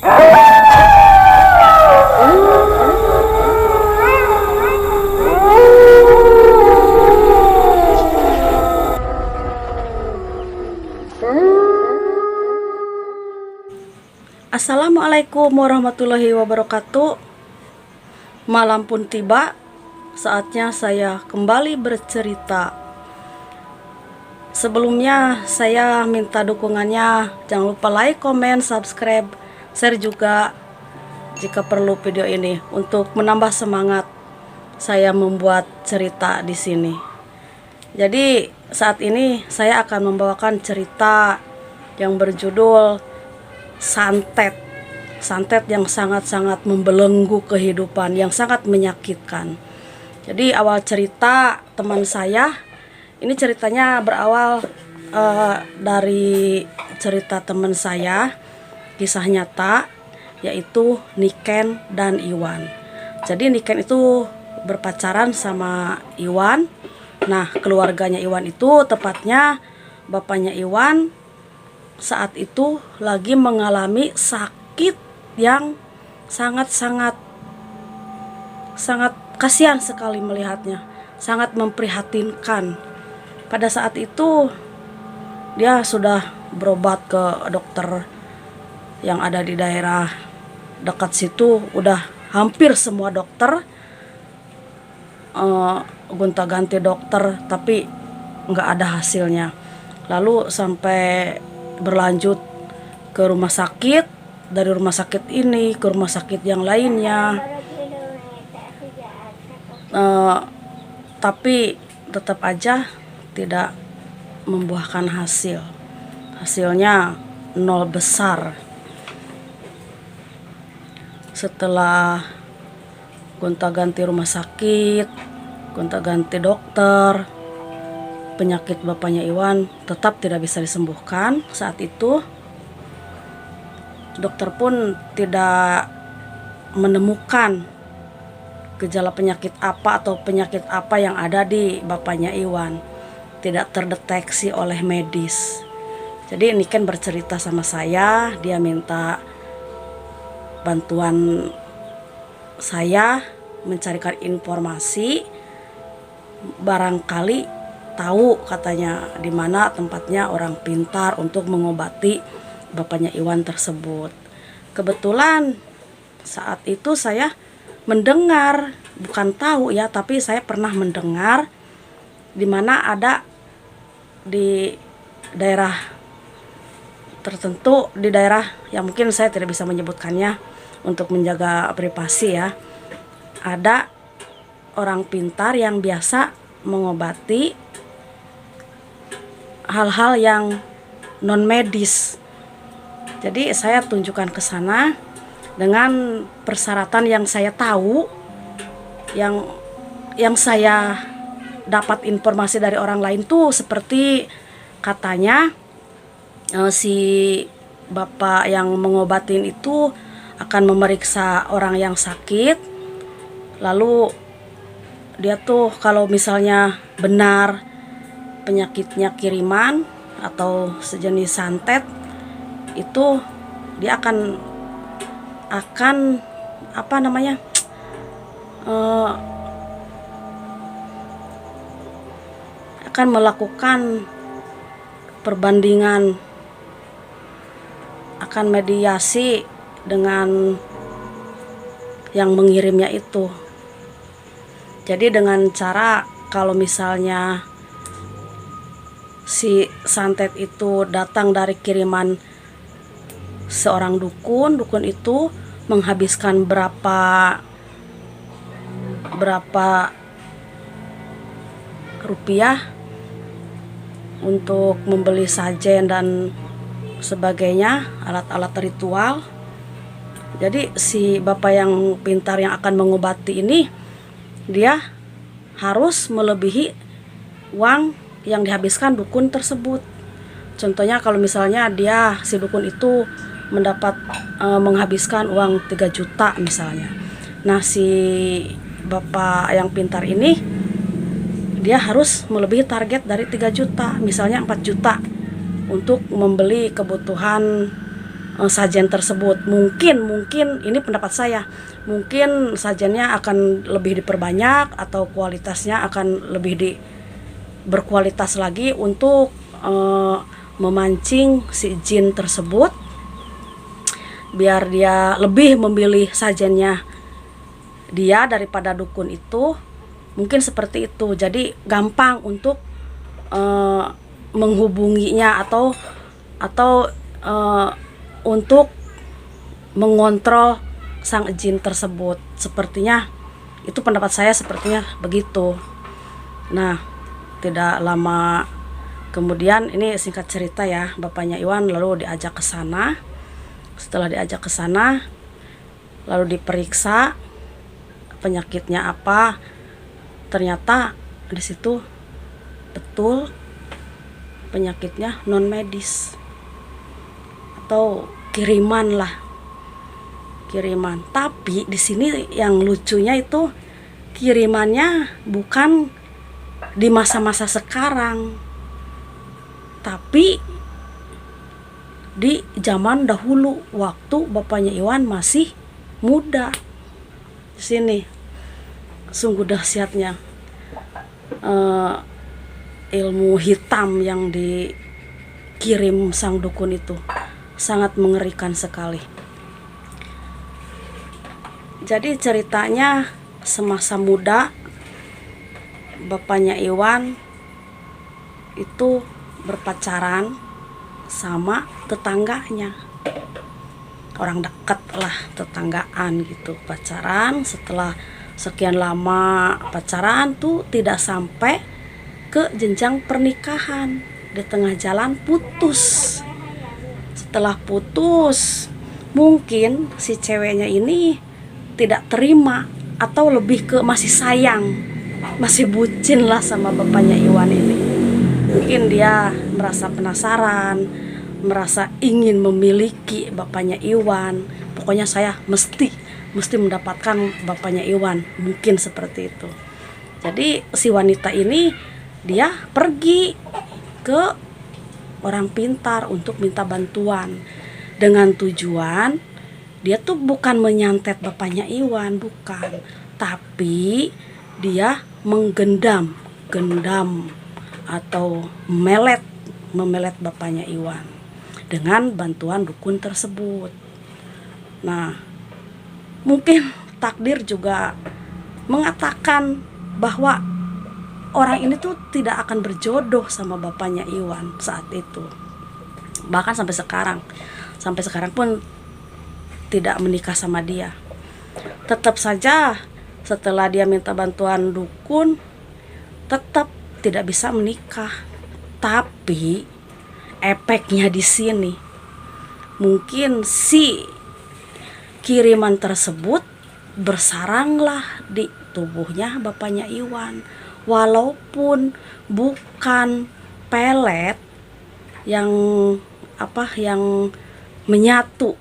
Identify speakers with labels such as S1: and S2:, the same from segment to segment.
S1: Assalamualaikum warahmatullahi wabarakatuh. Malam pun tiba, saatnya saya kembali bercerita. Sebelumnya saya minta dukungannya, jangan lupa like, komen, subscribe, share juga jika perlu video ini untuk menambah semangat saya membuat cerita di sini. Jadi saat ini saya akan membawakan cerita yang berjudul santet yang sangat-sangat membelenggu kehidupan, yang sangat menyakitkan. Jadi awal cerita teman saya, ini ceritanya berawal dari cerita teman saya, kisah nyata, yaitu Niken dan Iwan. Jadi Niken itu berpacaran sama Iwan. Nah, keluarganya Iwan itu, tepatnya bapaknya Iwan, saat itu lagi mengalami sakit yang sangat kasihan sekali melihatnya, sangat memprihatinkan. Pada saat itu dia sudah berobat ke dokter yang ada di daerah dekat situ, udah hampir semua dokter, gonta-ganti dokter, tapi nggak ada hasilnya. Lalu sampai berlanjut ke rumah sakit, dari rumah sakit ini ke rumah sakit yang lainnya, tapi tetap aja tidak membuahkan hasil. Hasilnya nol besar. Setelah gonta-ganti rumah sakit, gonta-ganti dokter, penyakit bapaknya Iwan tetap tidak bisa disembuhkan. Saat itu dokter pun tidak menemukan gejala penyakit apa atau penyakit apa yang ada di bapaknya Iwan. Tidak terdeteksi oleh medis. Jadi Niken bercerita sama saya, dia minta bantuan saya mencarikan informasi, barangkali tahu katanya di mana tempatnya orang pintar untuk mengobati bapaknya Iwan tersebut. Kebetulan saat itu saya mendengar, bukan tahu ya, tapi saya pernah mendengar di mana ada di daerah tertentu, di daerah yang mungkin saya tidak bisa menyebutkannya untuk menjaga privasi ya. Ada orang pintar yang biasa mengobati hal-hal yang non medis. Jadi saya tunjukkan ke sana dengan persyaratan yang saya tahu, yang saya dapat informasi dari orang lain tuh, seperti katanya si bapak yang mengobatin itu akan memeriksa orang yang sakit, lalu dia tuh kalau misalnya benar penyakitnya kiriman atau sejenis santet, itu dia akan apa namanya, akan melakukan perbandingan, akan mediasi dengan yang mengirimnya itu. Jadi dengan cara kalau misalnya si santet itu datang dari kiriman seorang dukun itu menghabiskan berapa rupiah untuk membeli sajen dan sebagainya, alat-alat ritual. Jadi si bapak yang pintar yang akan mengobati ini, dia harus melebihi uang yang dihabiskan dukun tersebut. Contohnya kalau misalnya si dukun itu mendapat menghabiskan uang 3 juta misalnya. Nah, si bapak yang pintar ini dia harus melebihi target dari 3 juta, misalnya 4 juta untuk membeli kebutuhan sajen tersebut. Mungkin ini pendapat saya, mungkin sajennya akan lebih diperbanyak atau kualitasnya akan lebih berkualitas lagi untuk memancing si jin tersebut, biar dia lebih memilih sajennya dia daripada dukun itu. Mungkin seperti itu, jadi gampang untuk menghubunginya atau untuk mengontrol sang jin tersebut. Sepertinya itu pendapat saya, sepertinya begitu. Nah, tidak lama kemudian, ini singkat cerita ya, bapaknya Iwan lalu diajak ke sana. Setelah diajak ke sana, lalu diperiksa penyakitnya apa. Ternyata di situ betul penyakitnya non medis atau kiriman lah, kiriman. Tapi di sini yang lucunya itu kirimannya bukan di masa-masa sekarang, tapi di zaman dahulu waktu bapaknya Iwan masih muda. Di sini sungguh dahsyatnya ilmu hitam yang dikirim sang dukun itu, sangat mengerikan sekali. Jadi ceritanya semasa muda bapaknya Iwan itu berpacaran sama tetangganya, orang dekat lah, tetanggaan gitu, pacaran. Setelah sekian lama pacaran tuh tidak sampai ke jenjang pernikahan, di tengah jalan putus. Setelah putus, mungkin si ceweknya ini tidak terima atau lebih ke masih sayang, masih bucin lah sama bapaknya Iwan ini. Mungkin dia merasa penasaran, merasa ingin memiliki bapaknya Iwan. Pokoknya saya mesti mendapatkan bapaknya Iwan, mungkin seperti itu. Jadi si wanita ini dia pergi ke orang pintar untuk minta bantuan, dengan tujuan dia tuh bukan menyantet bapaknya Iwan, bukan, tapi dia menggendam atau memelet bapaknya Iwan dengan bantuan dukun tersebut. Nah, mungkin takdir juga mengatakan bahwa orang ini tuh tidak akan berjodoh sama bapaknya Iwan saat itu. Bahkan sampai sekarang pun tidak menikah sama dia. Tetap saja setelah dia minta bantuan dukun, tetap tidak bisa menikah. Tapi efeknya di sini, mungkin si kiriman tersebut bersaranglah di tubuhnya bapaknya Iwan. Walaupun bukan pelet yang menyatu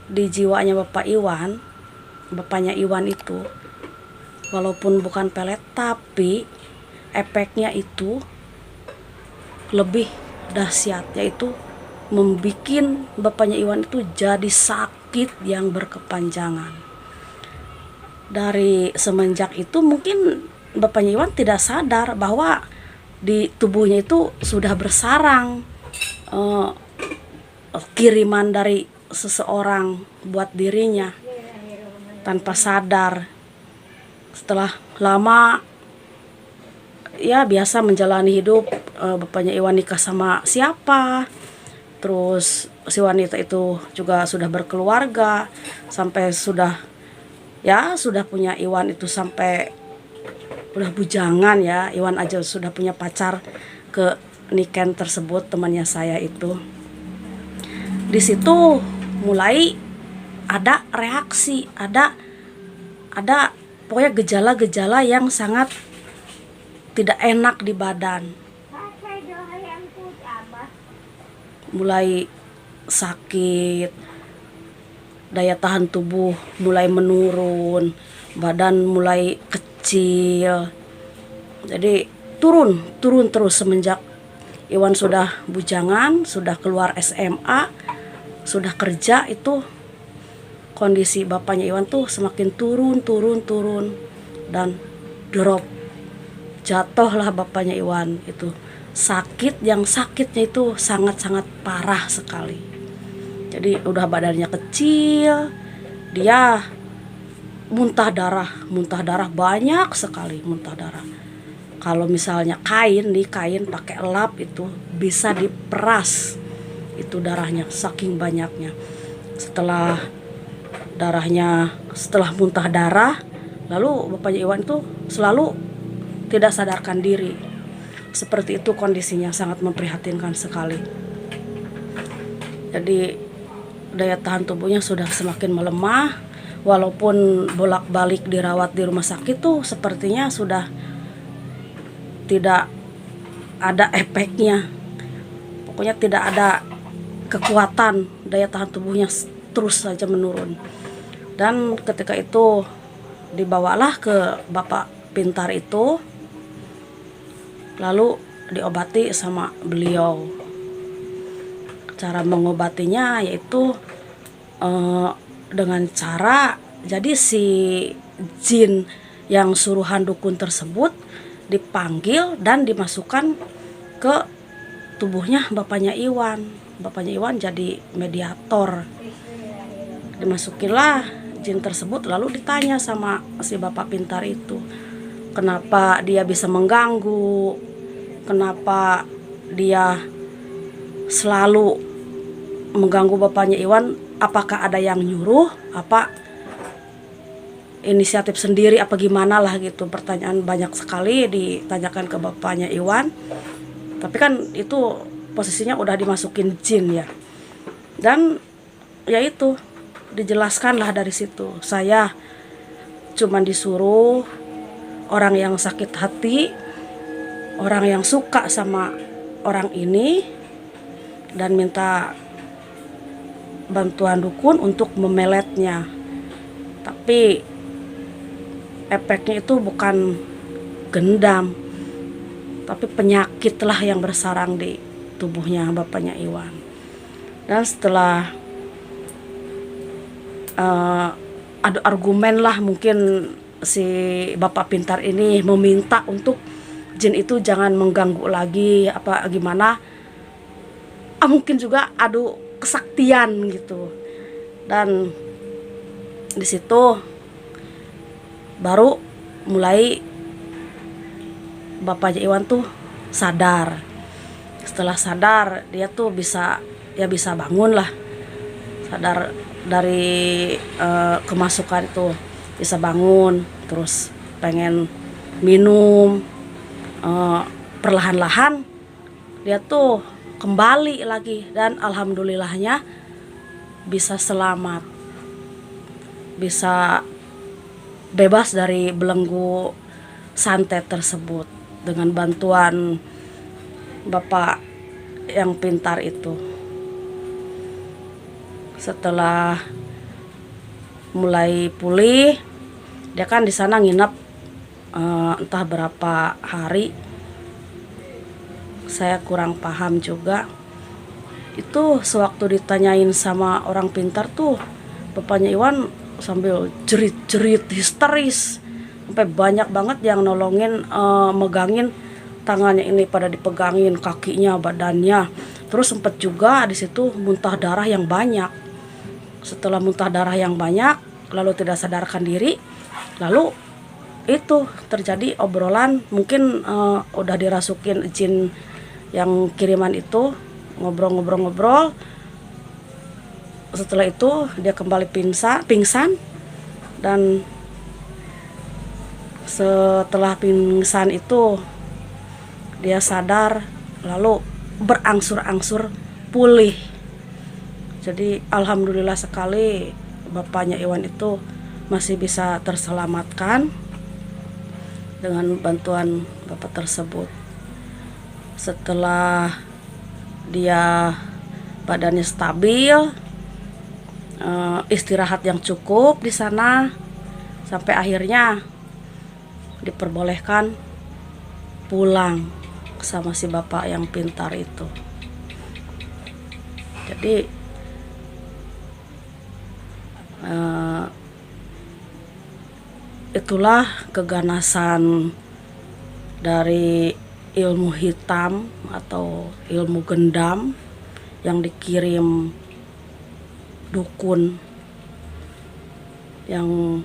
S1: di jiwanya bapaknya Iwan itu, walaupun bukan pelet, tapi efeknya itu lebih dahsyat, yaitu membikin bapaknya Iwan itu jadi sakit yang berkepanjangan. Dari semenjak itu mungkin bapaknya Iwan tidak sadar bahwa di tubuhnya itu sudah bersarang kiriman dari seseorang buat dirinya, tanpa sadar. Setelah lama ya biasa menjalani hidup, bapaknya Iwan nikah sama siapa, terus si wanita itu juga sudah berkeluarga, sampai sudah punya Iwan itu sampai udah bujangan ya. Iwan aja sudah punya pacar ke Niken tersebut, temannya saya itu. Di situ mulai ada reaksi, ada pokoknya gejala-gejala yang sangat tidak enak di badan. Mulai sakit, daya tahan tubuh mulai menurun, badan mulai kecil. Jadi turun terus semenjak Iwan sudah bujangan, sudah keluar SMA, sudah kerja itu kondisi bapaknya Iwan tuh semakin turun dan drop, jatuhlah bapaknya Iwan itu. Yang sakitnya itu sangat-sangat parah sekali. Jadi udah badannya kecil, dia muntah darah banyak sekali, muntah darah. Kalau misalnya kain pakai lap itu bisa diperas itu darahnya saking banyaknya. Setelah muntah darah, lalu bapaknya Iwan itu selalu tidak sadarkan diri. Seperti itu kondisinya, sangat memprihatinkan sekali. Jadi daya tahan tubuhnya sudah semakin melemah. Walaupun bolak-balik dirawat di rumah sakit tuh sepertinya sudah tidak ada efeknya. Pokoknya tidak ada kekuatan, daya tahan tubuhnya terus saja menurun. Dan ketika itu dibawalah ke Bapak Pintar itu, lalu diobati sama beliau. Cara mengobatinya yaitu dengan cara, jadi si jin yang suruhan dukun tersebut dipanggil dan dimasukkan ke tubuhnya bapaknya Iwan. Bapaknya Iwan jadi mediator. Dimasukinlah jin tersebut, lalu ditanya sama si Bapak Pintar itu, kenapa dia bisa mengganggu, kenapa dia selalu mengganggu bapaknya Iwan, apakah ada yang nyuruh, apa inisiatif sendiri, apa gimana lah gitu. Pertanyaan banyak sekali ditanyakan ke bapaknya Iwan. Tapi kan itu posisinya udah dimasukin jin ya. Dan ya itu dijelaskan lah dari situ. Saya cuman disuruh orang yang sakit hati, orang yang suka sama orang ini, dan minta bantuan dukun untuk memeletnya. Tapi efeknya itu bukan gendam, tapi penyakit lah yang bersarang di tubuhnya bapaknya Iwan. Dan setelah adu argumen lah, mungkin si Bapak Pintar ini meminta untuk jin itu jangan mengganggu lagi, apa gimana, mungkin juga adu kesaktian gitu. Dan di situ baru mulai bapaknya Iwan tuh sadar. Setelah sadar, dia tuh bisa bangun lah, sadar dari kemasukan itu, bisa bangun, terus pengen minum. Perlahan-lahan dia tuh kembali lagi, dan alhamdulillahnya bisa selamat, bisa bebas dari belenggu santet tersebut dengan bantuan Bapak yang Pintar itu. Setelah mulai pulih, dia kan di sana nginep entah berapa hari, saya kurang paham juga. Itu sewaktu ditanyain sama orang Pintar tuh, bapaknya Iwan sambil jerit-jerit histeris, sampai banyak banget yang nolongin, megangin tangannya ini, pada dipegangin kakinya, badannya. Terus sempat juga di situ muntah darah yang banyak. Setelah muntah darah yang banyak, lalu tidak sadarkan diri, lalu itu terjadi obrolan, mungkin udah dirasukin jin yang kiriman itu, ngobrol-ngobrol. Setelah itu dia kembali pingsan, dan setelah pingsan itu dia sadar, lalu berangsur-angsur pulih. Jadi alhamdulillah sekali bapaknya Iwan itu masih bisa terselamatkan dengan bantuan bapak tersebut. Setelah dia badannya stabil, istirahat yang cukup di sana, sampai akhirnya diperbolehkan pulang sama si Bapak yang Pintar itu. Jadi Eh, itulah keganasan dari ilmu hitam atau ilmu gendam yang dikirim dukun yang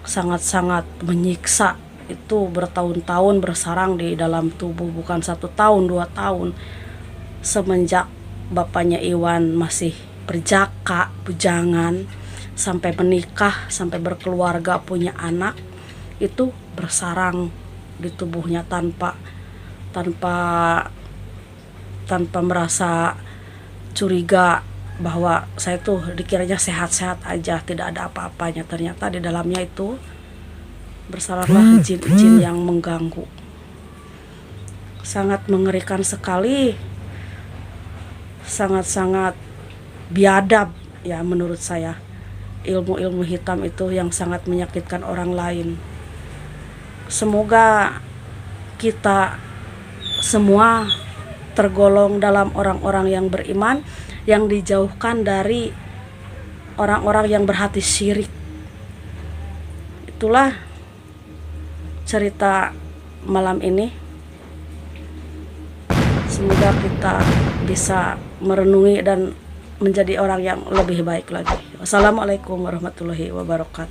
S1: sangat-sangat menyiksa, itu bertahun-tahun bersarang di dalam tubuh, bukan 1 tahun 2 tahun. Semenjak bapaknya Iwan masih berjaka, bujangan, sampai menikah, sampai berkeluarga, punya anak, itu bersarang di tubuhnya tanpa merasa curiga bahwa saya tuh dikiranya sehat-sehat aja, tidak ada apa-apanya. Ternyata di dalamnya itu bersaranglah jin-jin yang mengganggu. Sangat mengerikan sekali, sangat-sangat biadab ya menurut saya. Ilmu-ilmu hitam itu yang sangat menyakitkan orang lain. Semoga kita semua tergolong dalam orang-orang yang beriman, yang dijauhkan dari orang-orang yang berhati syirik. Itulah cerita malam ini. Semoga kita bisa merenungi dan menjadi orang yang lebih baik lagi. Wassalamualaikum warahmatullahi wabarakatuh.